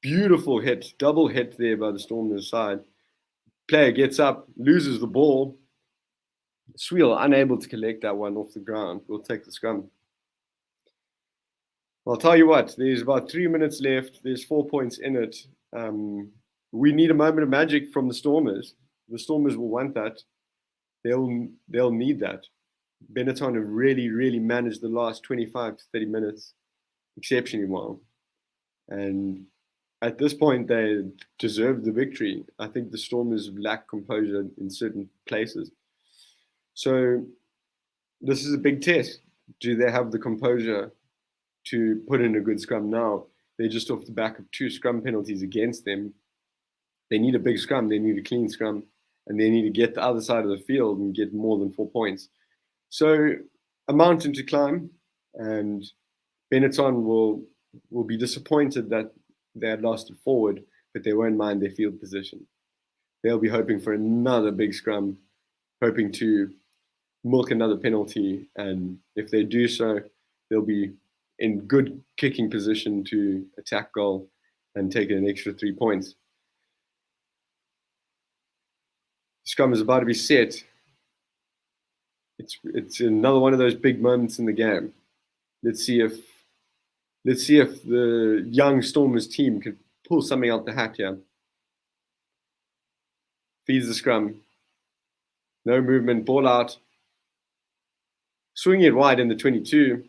Beautiful hit, double hit there by the Stormers side. Player gets up, loses the ball. Sweel unable to collect that one off the ground. We'll take the scrum. I'll tell you what, there's about 3 minutes left. There's 4 points in it. We need a moment of magic from the Stormers. The Stormers will want that. They'll need that. Benetton have really, really managed the last 25 to 30 minutes exceptionally well. And at this point, they deserve the victory. I think the Stormers lack composure in certain places. So this is a big test. Do they have the composure to put in a good scrum now? They're just off the back of 2 scrum penalties against them. They need a big scrum. They need a clean scrum. And they need to get the other side of the field and get more than 4 points. So a mountain to climb. And Benetton will be disappointed that they had lost it forward, but they won't mind their field position. They'll be hoping for another big scrum, hoping to milk another penalty. And if they do so, they'll be in good kicking position to attack goal and take an extra 3 points. Scrum is about to be set. It's another one of those big moments in the game. Let's see if the young Stormers team could pull something out the hat here. Feeds the scrum. No movement, ball out. Swinging it wide in the 22.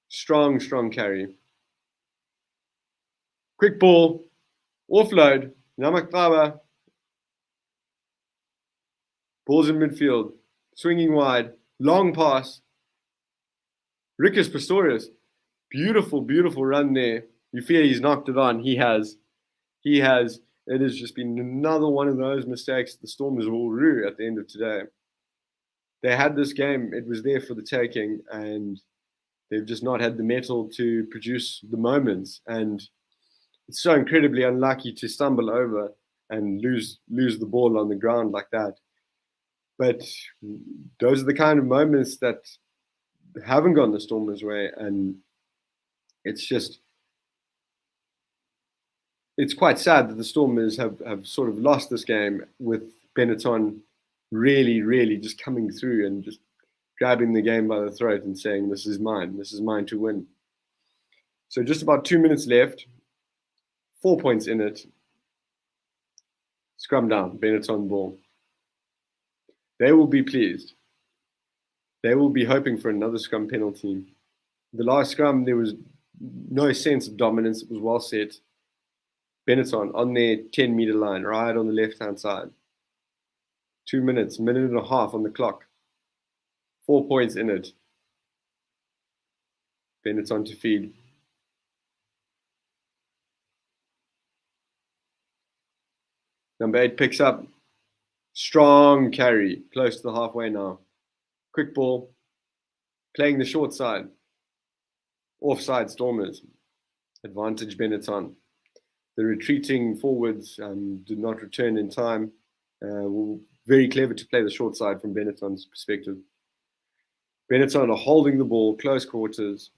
Strong carry. Quick ball. Offload. Namakaba. Ball's in midfield. Swinging wide. Long pass. Rickus Pistorius. Beautiful run there. You fear he's knocked it on. He has. It has just been another one of those mistakes the Stormers will rue at the end of today. They had this game. It was there for the taking, and they've just not had the mettle to produce the moments. And it's so incredibly unlucky to stumble over and lose the ball on the ground like that. But those are the kind of moments that haven't gone the Stormers' way, and it's quite sad that the Stormers have sort of lost this game with Benetton really just coming through and just grabbing the game by the throat and saying, this is mine to win. So just about 2 minutes left, 4 points in it. Scrum down, Benetton ball. They will be pleased. They will be hoping for another scrum penalty. The last scrum, there was no sense of dominance. It was well set. Benetton on their 10-meter line, right on the left-hand side. 2 minutes, minute and a half on the clock. 4 points in it. Benetton to feed. Number 8 picks up. Strong carry, close to the halfway now. Quick ball, playing the short side. Offside Stormers. Advantage Benetton. The retreating forwards did not return in time. Very clever to play the short side from Benetton's perspective. Benetton are holding the ball, close quarters.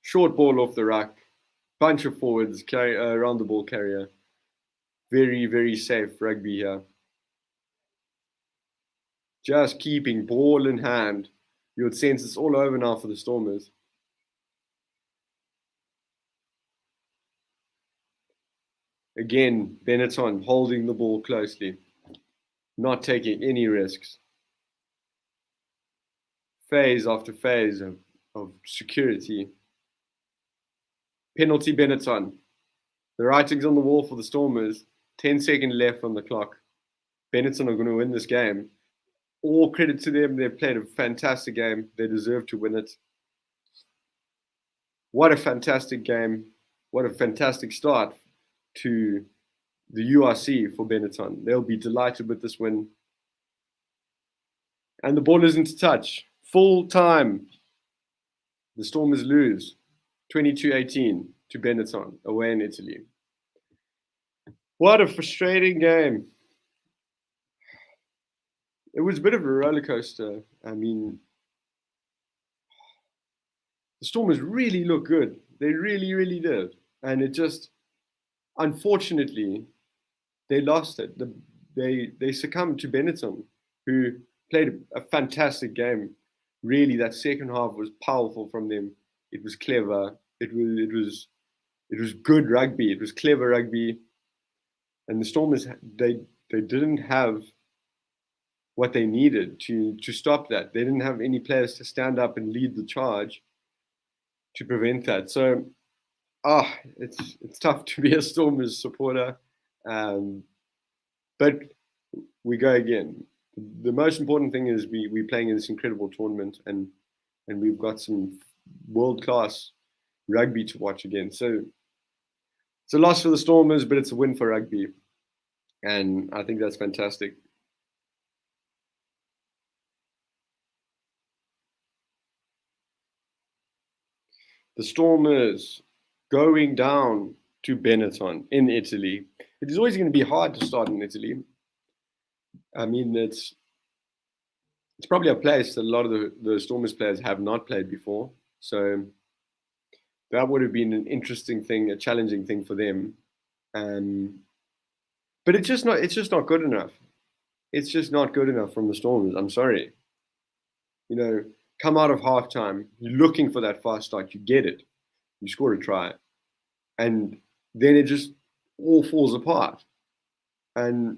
Short ball off the ruck. Bunch of forwards around the ball carrier. Very, very safe rugby here. Just keeping ball in hand. You would sense it's all over now for the Stormers. Again, Benetton holding the ball closely, not taking any risks. Phase after phase of security. Penalty Benetton. The writing's on the wall for the Stormers. 10 seconds left on the clock. Benetton are going to win this game. All credit to them. They've played a fantastic game. They deserve to win it. What a fantastic game. What a fantastic start to the URC for Benetton. They'll be delighted with this win. And the ball isn't to touch. Full time. The Stormers lose 22-18 to Benetton away in Italy. What a frustrating game. It was a bit of a roller coaster. I mean, the Stormers really look good. They really, really did. And it just, unfortunately, they lost it. They succumbed to Benetton, who played a fantastic game. Really, that second half was powerful from them. It was clever. It was good rugby. It was clever rugby. And the Stormers, they didn't have what they needed to stop that. They didn't have any players to stand up and lead the charge to prevent that. So, it's tough to be a Stormers supporter. But we go again. The most important thing is we're playing in this incredible tournament, and we've got some world-class rugby to watch again. So it's a loss for the Stormers, but it's a win for rugby. And I think that's fantastic. The Stormers going down to Benetton in Italy. It is always going to be hard to start in Italy. I mean, it's probably a place that a lot of the Stormers players have not played before. So that would have been an interesting thing, a challenging thing for them. But it's just not good enough. It's just not good enough from the Stormers. I'm sorry. You know, come out of halftime, you're looking for that fast start, you get it. You score a try. And then it just all falls apart. And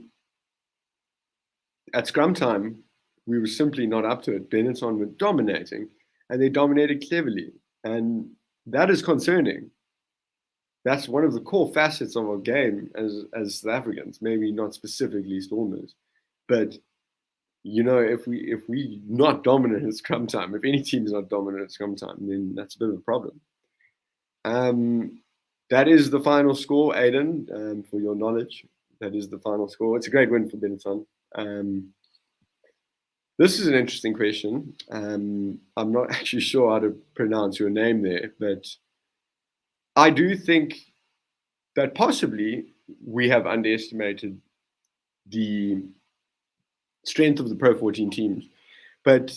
at scrum time, we were simply not up to it. Benetton were dominating, and they dominated cleverly. And that is concerning. That's one of the core facets of our game as South Africans, maybe not specifically Stormers. But, you know, if we not dominant at scrum time, if any team is not dominant at scrum time, then that's a bit of a problem. That is the final score, Aidan, for your knowledge. That is the final score. It's a great win for Benetton. This is an interesting question. I'm not actually sure how to pronounce your name there, but I do think that possibly we have underestimated the strength of the Pro 14 teams. But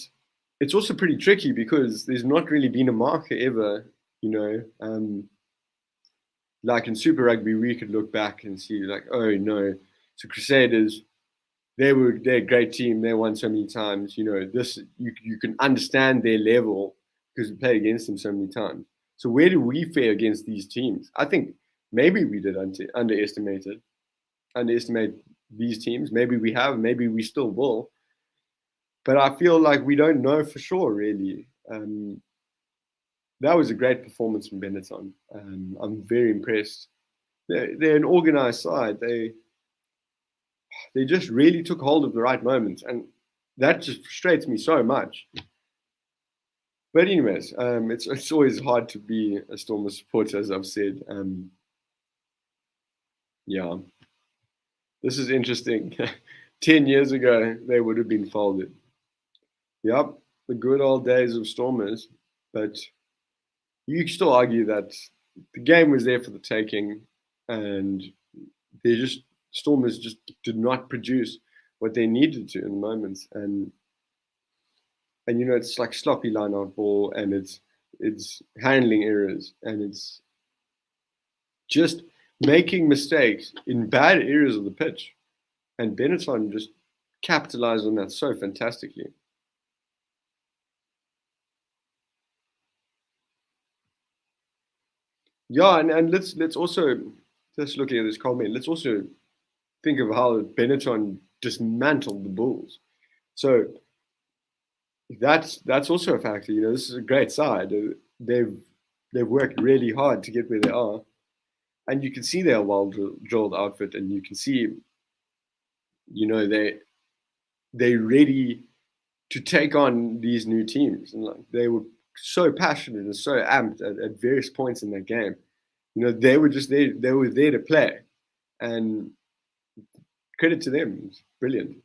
it's also pretty tricky because there's not really been a marker ever, you know, like in Super Rugby, we could look back and see like, oh no, so Crusaders, they're a great team. They won so many times. You know, this you can understand their level because we played against them so many times. So where do we fare against these teams? I think maybe we did underestimate these teams. Maybe we have. Maybe we still will. But I feel like we don't know for sure, really. That was a great performance from Benetton. I'm very impressed. They're an organized side. They just really took hold of the right moments, and that just frustrates me so much. But anyways, it's always hard to be a Stormers supporter, as I've said. Yeah, this is interesting. 10 years ago, they would have been folded. Yep, the good old days of Stormers. But you could still argue that the game was there for the taking, and they just Stormers just did not produce what they needed to in the moments. And it's like sloppy line out ball, and it's handling errors, and it's just making mistakes in bad areas of the pitch. And Benetton just capitalized on that so fantastically. Yeah, and let's also just looking at this comment. Let's also think of how Benetton dismantled the Bulls. So that's also a factor. This is a great side. They've worked really hard to get where they are, and you can see they're a well-drilled outfit, and you can see, they're ready to take on these new teams, and like they were so passionate and so amped at various points in that game. They were just there. They were there to play, and credit to them. It's brilliant.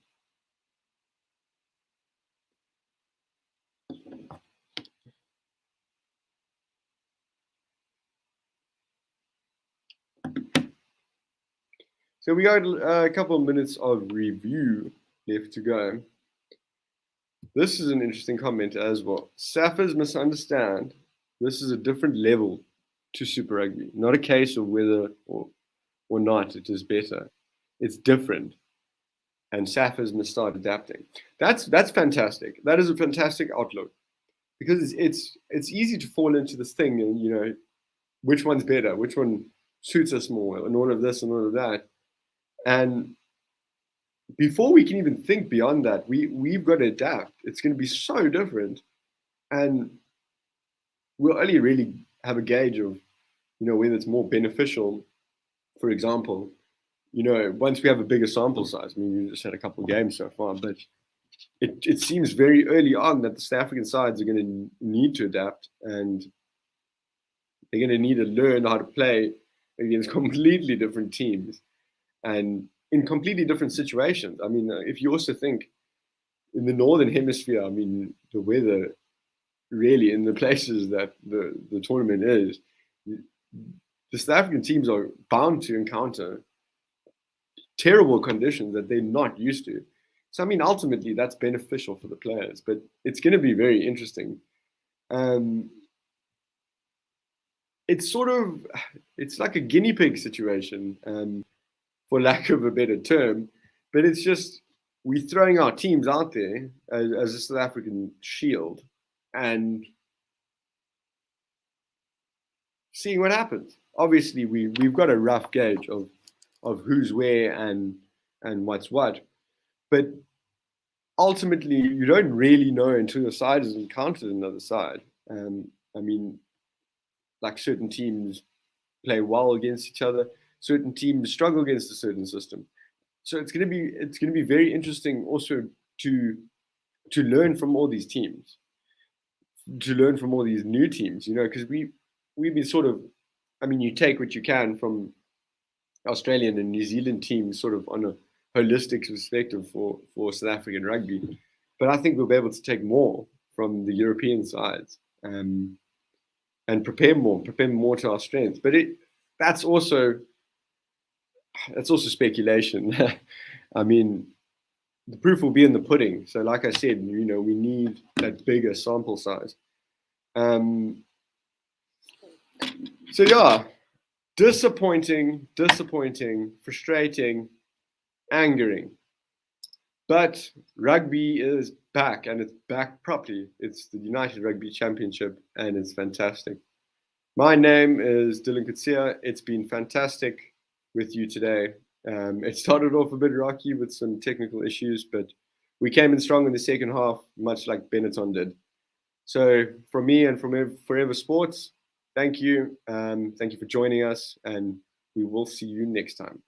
So we got a couple of minutes of review left to go. This is an interesting comment as well. Saffers must understand this is a different level to Super Rugby. Not a case of whether or not it is better. It's different. And Saffers must start adapting. That's fantastic. That is a fantastic outlook. Because it's easy to fall into this thing and which one's better, which one suits us more, and all of this and all of that. And before we can even think beyond that, we've got to adapt. It's going to be so different, and we'll only really have a gauge of whether it's more beneficial. For example, once we have a bigger sample size. I mean, we just had a couple of games so far, but it seems very early on that the South African sides are going to need to adapt, and they're going to need to learn how to play against completely different teams and in completely different situations. I mean, if you also think in the Northern Hemisphere, I mean, the weather really in the places that the tournament is, the South African teams are bound to encounter terrible conditions that they're not used to. So, I mean, ultimately, that's beneficial for the players, but it's going to be very interesting. It's like a guinea pig situation, for lack of a better term, but it's just we're throwing our teams out there as a South African shield and seeing what happens. Obviously, we've got a rough gauge of who's where and what's what, but ultimately, you don't really know until your side has encountered another side. I mean, like certain teams play well against each other, certain teams struggle against a certain system. So it's going to be very interesting also to learn from all these teams, to learn from all these new teams. Because we've been sort of, I mean, you take what you can from Australian and New Zealand teams, sort of on a holistic perspective for South African rugby. But I think we'll be able to take more from the European sides, and prepare more to our strengths. But that's also speculation. I mean, the proof will be in the pudding. So, like I said, we need that bigger sample size. So yeah, disappointing, frustrating, angering. But rugby is back, and it's back properly. It's the United Rugby Championship, and it's fantastic. My name is Dylan Kutsia. It's been fantastic with you today. It started off a bit rocky with some technical issues, but we came in strong in the second half, much like Benetton did. So from me and from Forever Sports, thank you. Thank you for joining us, and we will see you next time.